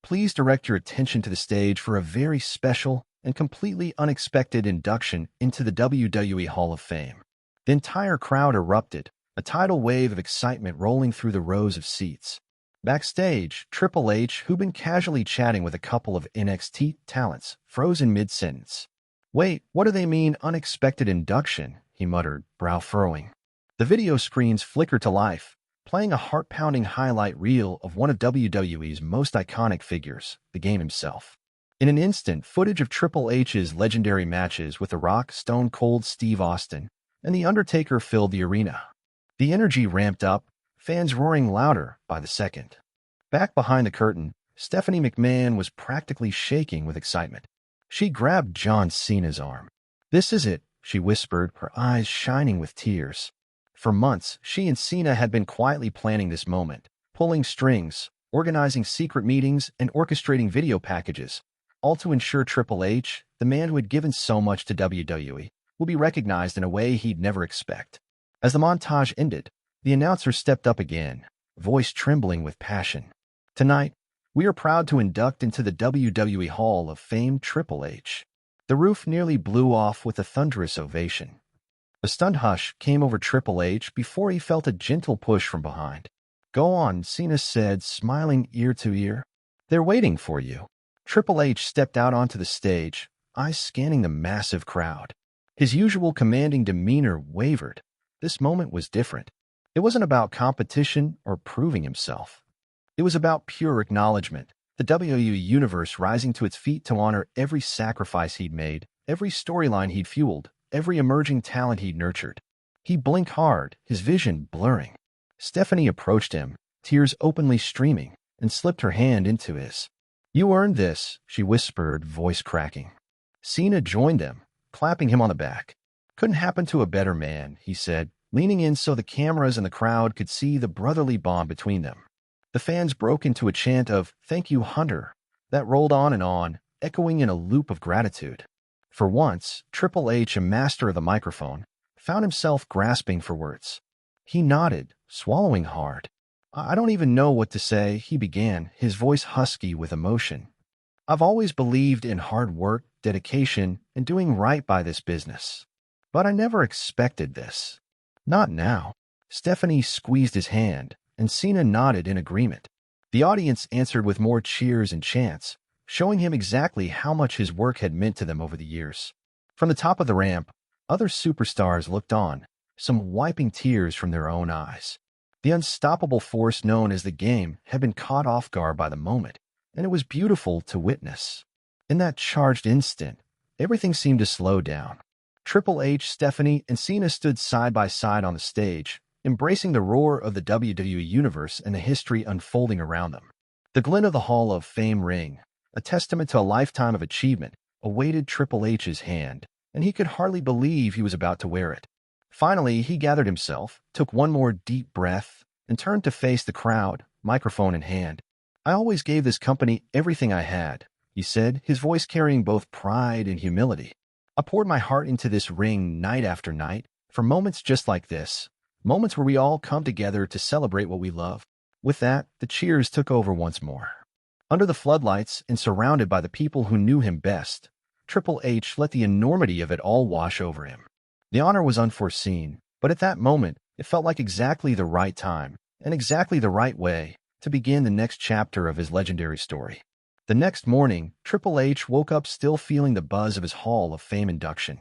please direct your attention to the stage for a very special and completely unexpected induction into the WWE Hall of Fame. The entire crowd erupted, a tidal wave of excitement rolling through the rows of seats. Backstage, Triple H, who'd been casually chatting with a couple of NXT talents, froze in mid-sentence. "Wait, what do they mean, unexpected induction?" he muttered, brow furrowing. The video screens flickered to life, playing a heart-pounding highlight reel of one of WWE's most iconic figures, the Game himself. In an instant, footage of Triple H's legendary matches with The Rock, Stone Cold Steve Austin, and The Undertaker filled the arena. The energy ramped up, fans roaring louder by the second. Back behind the curtain, Stephanie McMahon was practically shaking with excitement. She grabbed John Cena's arm. "This is it," she whispered, her eyes shining with tears. For months, she and Cena had been quietly planning this moment, pulling strings, organizing secret meetings, and orchestrating video packages, all to ensure Triple H, the man who had given so much to WWE, would be recognized in a way he'd never expect. As the montage ended, the announcer stepped up again, voice trembling with passion. "Tonight, we are proud to induct into the WWE Hall of Fame Triple H." The roof nearly blew off with a thunderous ovation. A stunned hush came over Triple H before he felt a gentle push from behind. "Go on," Cena said, smiling ear to ear. "They're waiting for you." Triple H stepped out onto the stage, eyes scanning the massive crowd. His usual commanding demeanor wavered. This moment was different. It wasn't about competition or proving himself. It was about pure acknowledgement, the WWE Universe rising to its feet to honor every sacrifice he'd made, every storyline he'd fueled, every emerging talent he'd nurtured. He blinked hard, his vision blurring. Stephanie approached him, tears openly streaming, and slipped her hand into his. "You earned this," she whispered, voice cracking. Cena joined them, clapping him on the back. "Couldn't happen to a better man," he said, leaning in so the cameras and the crowd could see the brotherly bond between them. The fans broke into a chant of "Thank you, Hunter," that rolled on, echoing in a loop of gratitude. For once, Triple H, a master of the microphone, found himself grasping for words. He nodded, swallowing hard. "I don't even know what to say," he began, his voice husky with emotion. "I've always believed in hard work, dedication, and doing right by this business. But I never expected this. Not now." Stephanie squeezed his hand, and Cena nodded in agreement. The audience answered with more cheers and chants, showing him exactly how much his work had meant to them over the years. From the top of the ramp, other superstars looked on, some wiping tears from their own eyes. The unstoppable force known as the Game had been caught off guard by the moment, and it was beautiful to witness. In that charged instant, everything seemed to slow down. Triple H, Stephanie, and Cena stood side by side on the stage, embracing the roar of the WWE Universe and the history unfolding around them. The glint of the Hall of Fame ring, a testament to a lifetime of achievement, awaited Triple H's hand, and he could hardly believe he was about to wear it. Finally, he gathered himself, took one more deep breath, and turned to face the crowd, microphone in hand. "I always gave this company everything I had," he said, his voice carrying both pride and humility. "I poured my heart into this ring night after night, for moments just like this, moments where we all come together to celebrate what we love." With that, the cheers took over once more. Under the floodlights and surrounded by the people who knew him best, Triple H let the enormity of it all wash over him. The honor was unforeseen, but at that moment, it felt like exactly the right time and exactly the right way to begin the next chapter of his legendary story. The next morning, Triple H woke up still feeling the buzz of his Hall of Fame induction.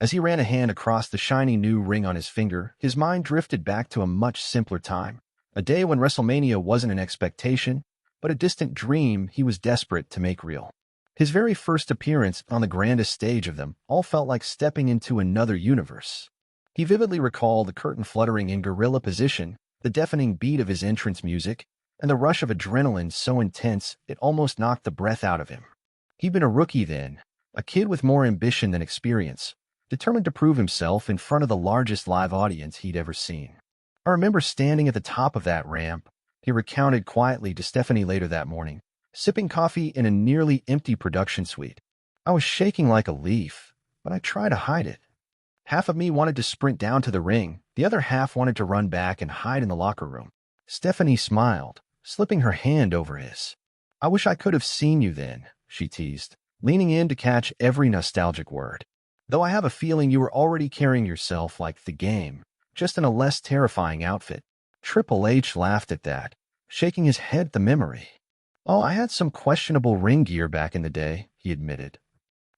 As he ran a hand across the shiny new ring on his finger, his mind drifted back to a much simpler time, a day when WrestleMania wasn't an expectation, but a distant dream he was desperate to make real. His very first appearance on the grandest stage of them all felt like stepping into another universe. He vividly recalled the curtain fluttering in gorilla position, the deafening beat of his entrance music, and the rush of adrenaline so intense it almost knocked the breath out of him. He'd been a rookie then, a kid with more ambition than experience, determined to prove himself in front of the largest live audience he'd ever seen. "I remember standing at the top of that ramp," he recounted quietly to Stephanie later that morning, sipping coffee in a nearly empty production suite. "I was shaking like a leaf, but I tried to hide it. Half of me wanted to sprint down to the ring, the other half wanted to run back and hide in the locker room." Stephanie smiled, slipping her hand over his. I wish I could have seen you then, she teased, leaning in to catch every nostalgic word. Though I have a feeling you were already carrying yourself like the game, just in a less terrifying outfit. Triple H laughed at that, shaking his head at the memory. Oh, I had some questionable ring gear back in the day, he admitted.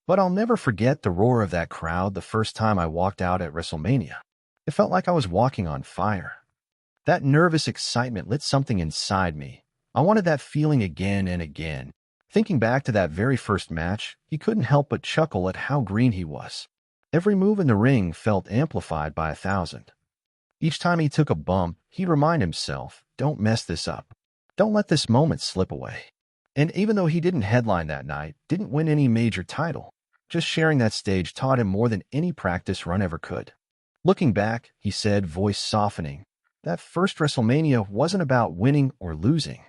But I'll never forget the roar of that crowd the first time I walked out at WrestleMania. It felt like I was walking on fire. That nervous excitement lit something inside me. I wanted that feeling again and again. Thinking back to that very first match, he couldn't help but chuckle at how green he was. Every move in the ring felt amplified by 1,000. Each time he took a bump, he'd remind himself, don't mess this up. Don't let this moment slip away. And even though he didn't headline that night, didn't win any major title, just sharing that stage taught him more than any practice run ever could. Looking back, he said, voice softening, that first WrestleMania wasn't about winning or losing.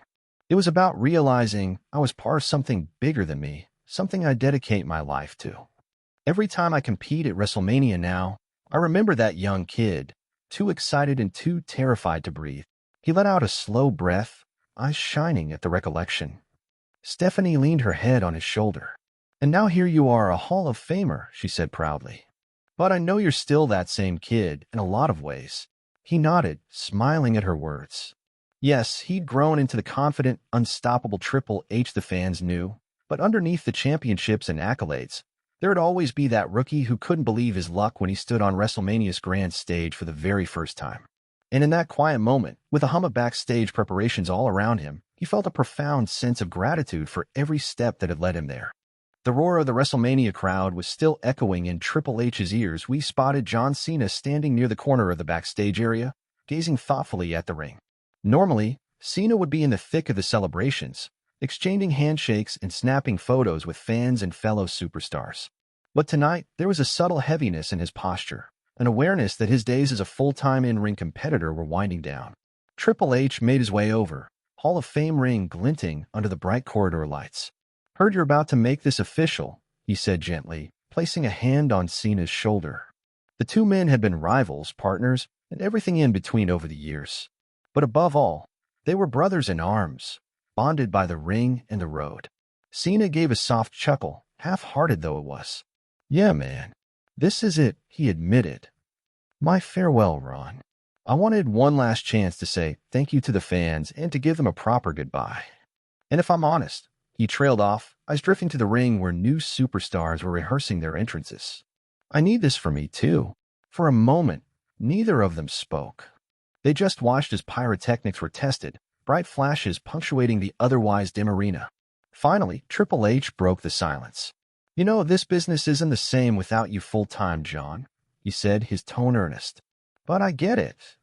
It was about realizing I was part of something bigger than me, something I dedicate my life to. Every time I compete at WrestleMania now, I remember that young kid, too excited and too terrified to breathe. He let out a slow breath, eyes shining at the recollection. Stephanie leaned her head on his shoulder. And now here you are, a Hall of Famer, she said proudly. But I know you're still that same kid in a lot of ways. He nodded, smiling at her words. Yes, he'd grown into the confident, unstoppable Triple H the fans knew, but underneath the championships and accolades, there'd always be that rookie who couldn't believe his luck when he stood on WrestleMania's grand stage for the very first time. And in that quiet moment, with a hum of backstage preparations all around him, he felt a profound sense of gratitude for every step that had led him there. The roar of the WrestleMania crowd was still echoing in Triple H's ears. We spotted John Cena standing near the corner of the backstage area, gazing thoughtfully at the ring. Normally, Cena would be in the thick of the celebrations, exchanging handshakes and snapping photos with fans and fellow superstars. But tonight, there was a subtle heaviness in his posture, an awareness that his days as a full-time in-ring competitor were winding down. Triple H made his way over, Hall of Fame ring glinting under the bright corridor lights. Heard you're about to make this official, he said gently, placing a hand on Cena's shoulder. The two men had been rivals, partners, and everything in between over the years. But above all, they were brothers in arms, bonded by the ring and the road. Cena gave a soft chuckle, half-hearted though it was. Yeah, man. This is it, he admitted. My farewell, Ron. I wanted one last chance to say thank you to the fans and to give them a proper goodbye. And if I'm honest, he trailed off, eyes drifting to the ring where new superstars were rehearsing their entrances. I need this for me, too. For a moment, neither of them spoke. They just watched as pyrotechnics were tested, bright flashes punctuating the otherwise dim arena. Finally, Triple H broke the silence. You know, this business isn't the same without you full-time, John, he said, his tone earnest. But I get it.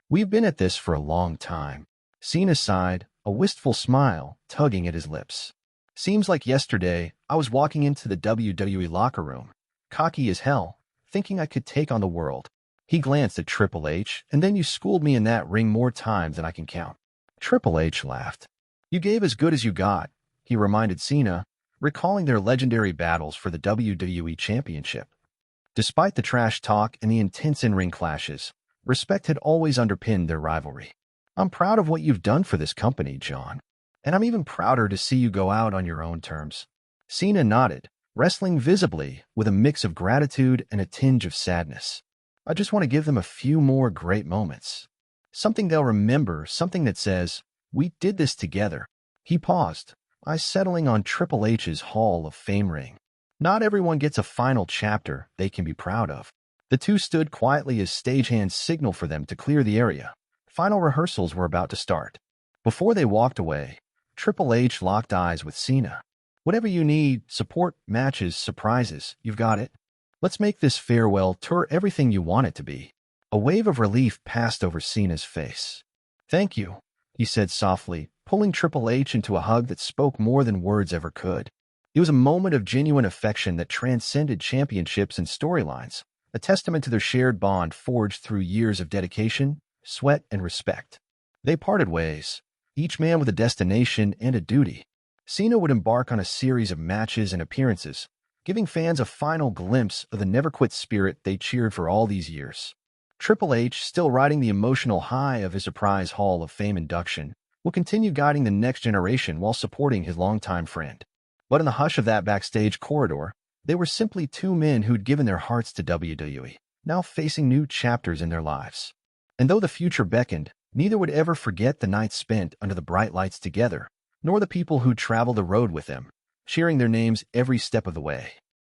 We've been at this for a long time. Cena sighed, a wistful smile tugging at his lips. Seems like yesterday, I was walking into the WWE locker room, cocky as hell, thinking I could take on the world. He glanced at Triple H, and then you schooled me in that ring more times than I can count. Triple H laughed. You gave as good as you got, he reminded Cena, recalling their legendary battles for the WWE Championship. Despite the trash talk and the intense in-ring clashes, respect had always underpinned their rivalry. I'm proud of what you've done for this company, John. And I'm even prouder to see you go out on your own terms. Cena nodded, wrestling visibly with a mix of gratitude and a tinge of sadness. I just want to give them a few more great moments. Something they'll remember, something that says, we did this together. He paused, eyes settling on Triple H's Hall of Fame ring. Not everyone gets a final chapter they can be proud of. The two stood quietly as stagehands signaled for them to clear the area. Final rehearsals were about to start. Before they walked away, Triple H locked eyes with Cena. Whatever you need, support, matches, surprises, you've got it. Let's make this farewell tour everything you want it to be. A wave of relief passed over Cena's face. Thank you, he said softly, pulling Triple H into a hug that spoke more than words ever could. It was a moment of genuine affection that transcended championships and storylines, a testament to their shared bond forged through years of dedication, sweat, and respect. They parted ways, each man with a destination and a duty. Cena would embark on a series of matches and appearances, giving fans a final glimpse of the never-quit spirit they cheered for all these years. Triple H, still riding the emotional high of his surprise Hall of Fame induction, will continue guiding the next generation while supporting his longtime friend. But in the hush of that backstage corridor, they were simply two men who'd given their hearts to WWE, now facing new chapters in their lives. And though the future beckoned, neither would ever forget the nights spent under the bright lights together, nor the people who'd traveled the road with them, cheering their names every step of the way.